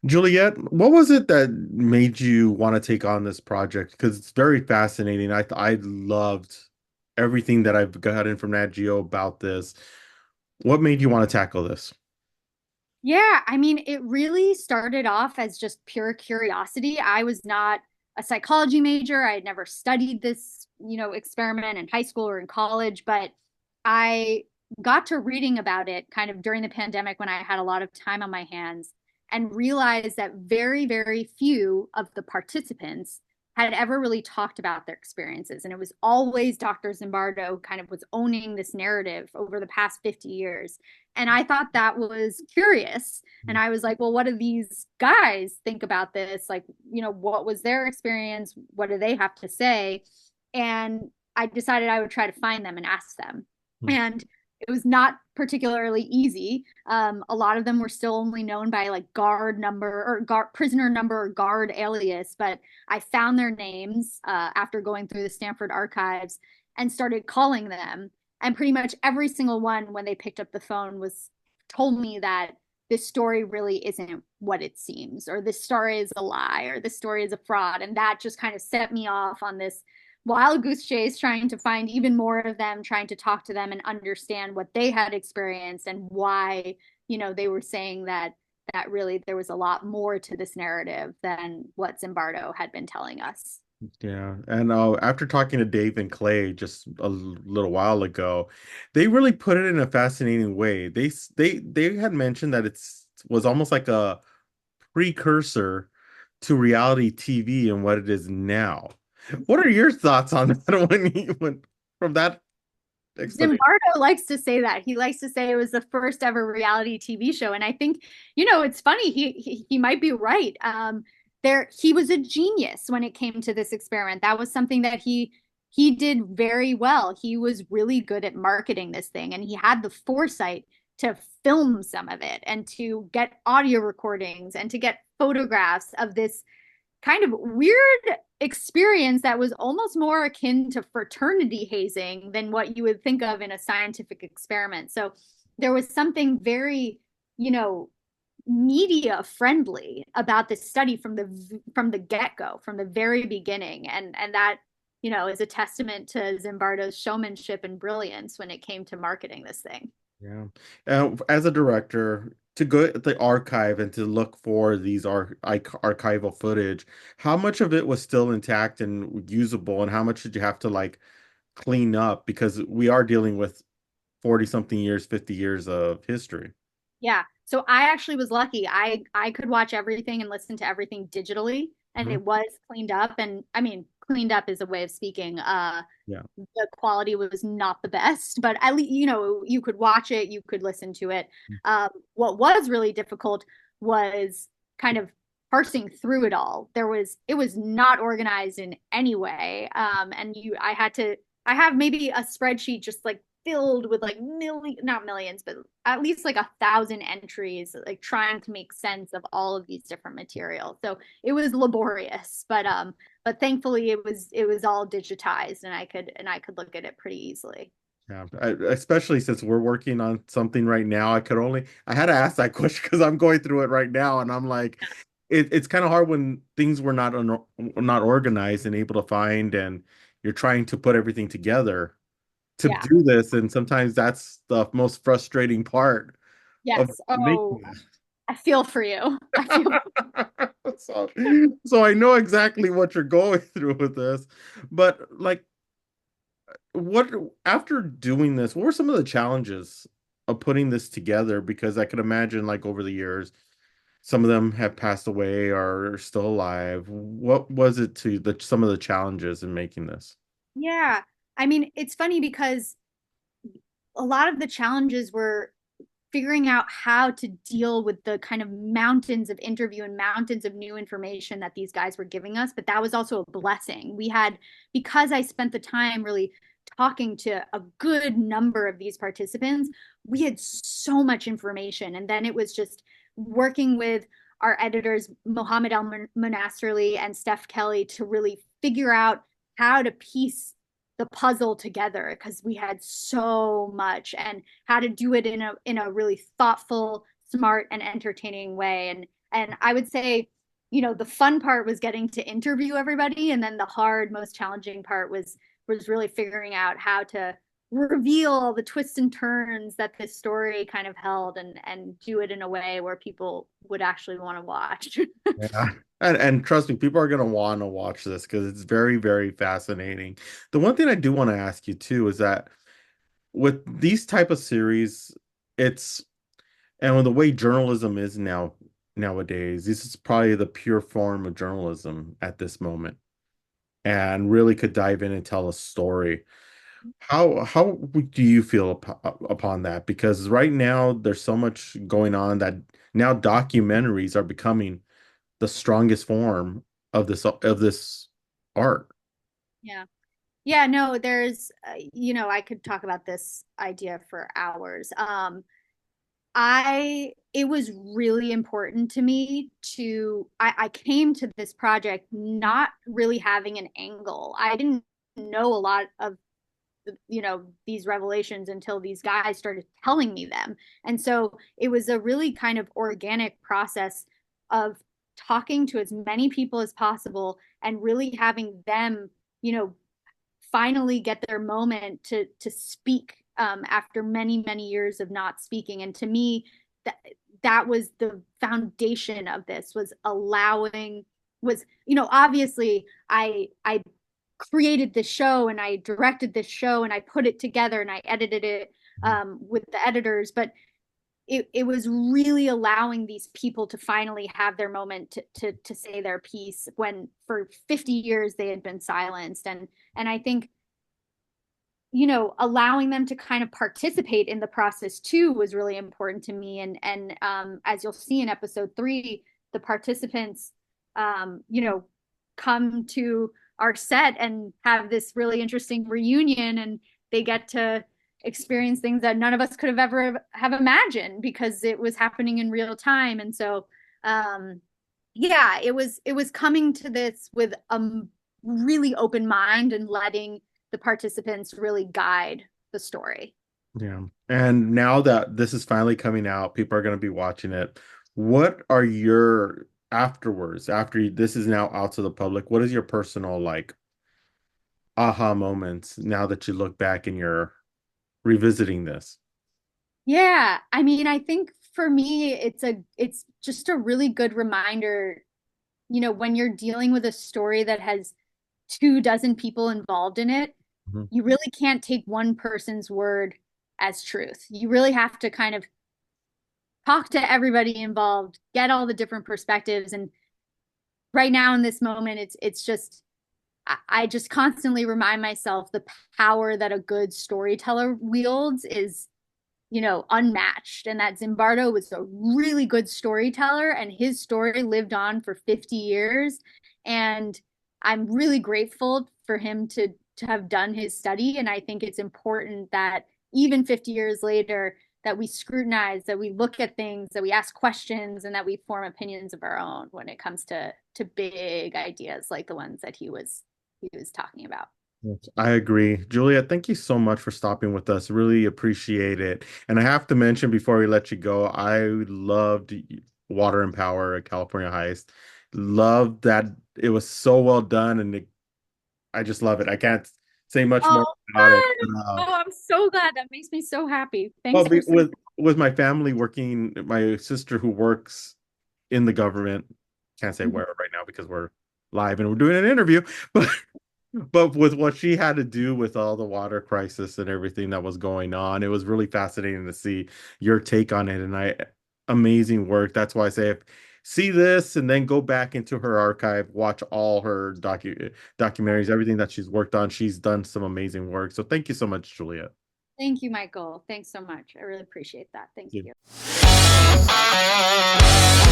Juliette, what was it that made you want to take on this project? Because it's very fascinating. I loved everything that I've gotten from Nat Geo about this. What made you want to tackle this? Yeah, I mean, it really started off as just pure curiosity. I was not a psychology major. I had never studied this, experiment in high school or in college, but I got to reading about it kind of during the pandemic when I had a lot of time on my hands and realized that very, very few of the participants had ever really talked about their experiences. And it was always Dr. Zimbardo kind of was owning this narrative over the past 50 years. And I thought that was curious. And I was like, well, what do these guys think about this? Like, what was their experience? What do they have to say? And I decided I would try to find them and ask them. And it was not particularly easy. A lot of them were still only known by like guard number or guard prisoner number or guard alias, but I found their names after going through the Stanford archives and started calling them. And pretty much every single one, when they picked up the phone, was told me that this story really isn't what it seems, or this story is a lie, or this story is a fraud. And that just kind of set me off on this wild goose chase, trying to find even more of them, trying to talk to them and understand what they had experienced and why, they were saying that really there was a lot more to this narrative than what Zimbardo had been telling us. Yeah, and after talking to Dave and Clay just a little while ago, they really put it in a fascinating way. They had mentioned that it's was almost like a precursor to reality TV and what it is now. What are your thoughts on that when from that explanation? Zimbardo likes to say that. He likes to say it was the first ever reality TV show. And I think, it's funny. He might be right. He was a genius when it came to this experiment. That was something that he did very well. He was really good at marketing this thing, and he had the foresight to film some of it and to get audio recordings and to get photographs of this kind of weird experience that was almost more akin to fraternity hazing than what you would think of in a scientific experiment. So there was something very, you know, media friendly about this study from the get-go, from the very beginning. And that, is a testament to Zimbardo's showmanship and brilliance when it came to marketing this thing. Yeah. As a director, to go at the archive and to look for these archival footage, how much of it was still intact and usable, and how much did you have to like clean up? Because we are dealing with 40 something years, 50 years of history. Yeah. So I actually was lucky. I could watch everything and listen to everything digitally, and Mhm. it was cleaned up. And I mean, cleaned up is a way of speaking. Yeah. The quality was not the best, but at least, you could watch it, you could listen to it. What was really difficult was kind of parsing through it all. It was not organized in any way. I have maybe a spreadsheet just like filled with like not millions, but at least like 1,000 entries, like trying to make sense of all of these different materials. So it was laborious, but thankfully it was all digitized, and I could look at it pretty easily. Yeah. Especially since we're working on something right now, I had to ask that question because I'm going through it right now, and I'm like, it's kind of hard when things were not organized and able to find, and you're trying to put everything together to Yeah. do this, and sometimes that's the most frustrating part of Yes. Oh, making I feel for you. I feel. it. So, so I know exactly what you're going through with this, but like, what after doing this, what were some of the challenges of putting this together? Because I could imagine, like over the years, some of them have passed away or are still alive. What was it to the some of the challenges in making this? Yeah. I mean, it's funny because a lot of the challenges were figuring out how to deal with the kind of mountains of interview and mountains of new information that these guys were giving us. But that was also a blessing. Because I spent the time really talking to a good number of these participants, we had so much information. And then it was just working with our editors, Mohammed El Monasterly and Steph Kelly, to really figure out how to piece the puzzle together because we had so much, and how to do it in a really thoughtful, smart, and entertaining way. And And I would say, the fun part was getting to interview everybody, and then the hard, most challenging part was really figuring out how to reveal all the twists and turns that this story kind of held, and do it in a way where people would actually want to watch. Yeah. And trust me, people are going to want to watch this because it's very, very fascinating. The one thing I do want to ask you too is that with these type of series, it's and with the way journalism is nowadays, this is probably the pure form of journalism at this moment, and really could dive in and tell a story. How do you feel upon that? Because right now there's so much going on that now documentaries are becoming the strongest form of this art. Yeah. Yeah, no, I could talk about this idea for hours. It was really important to me I came to this project not really having an angle. I didn't know a lot of, these revelations until these guys started telling me them. And so it was a really kind of organic process of talking to as many people as possible and really having them, you know, finally get their moment to speak, after many years of not speaking. And to me, that that was the foundation of this, was allowing, was, obviously I created this show and I directed this show and I put it together and I edited it, with the editors, but it was really allowing these people to finally have their moment to say their piece, when for 50 years they had been silenced. And I think, allowing them to kind of participate in the process too was really important to me. And as you'll see in episode 3, the participants, come to our set and have this really interesting reunion, and they get to experience things that none of us could have ever have imagined because it was happening in real time. And so, yeah, it was coming to this with a really open mind and letting the participants really guide the story. Yeah. And now that this is finally coming out, people are going to be watching it. What are your afterwards, after this is now out to the public, what is your personal like aha moments now that you look back and you're revisiting this? Yeah, I mean, I think for me, it's just a really good reminder, when you're dealing with a story that has 24 people involved in it, Mhm. you really can't take one person's word as truth. You really have to kind of talk to everybody involved, get all the different perspectives. And right now in this moment, it's just I just constantly remind myself the power that a good storyteller wields is, unmatched. And that Zimbardo was a really good storyteller, and his story lived on for 50 years. And I'm really grateful for him to have done his study. And I think it's important that even 50 years later, that we scrutinize, that we look at things, that we ask questions, and that we form opinions of our own when it comes to big ideas like the ones that he was talking about. Yes, I agree. Juliet, thank you so much for stopping with us. Really appreciate it. And I have to mention before we let you go, I loved Water and Power at California Heist. Loved that it was so well done, and I just love it. I can't say much more Oh, about it. fun. Oh, I'm so glad. That makes me so happy. Well, Thanks for saying. with my family working, my sister who works in the government, can't say Mhm. where right now because we're live and we're doing an interview, but with what she had to do with all the water crisis and everything that was going on, it was really fascinating to see your take on it. And amazing work. That's why I say if see this and then go back into her archive, watch all her documentaries, everything that she's worked on. She's done some amazing work. So thank you so much, Juliet. Thank you, Michael. Thanks so much. I really appreciate that. Thank Yeah. you.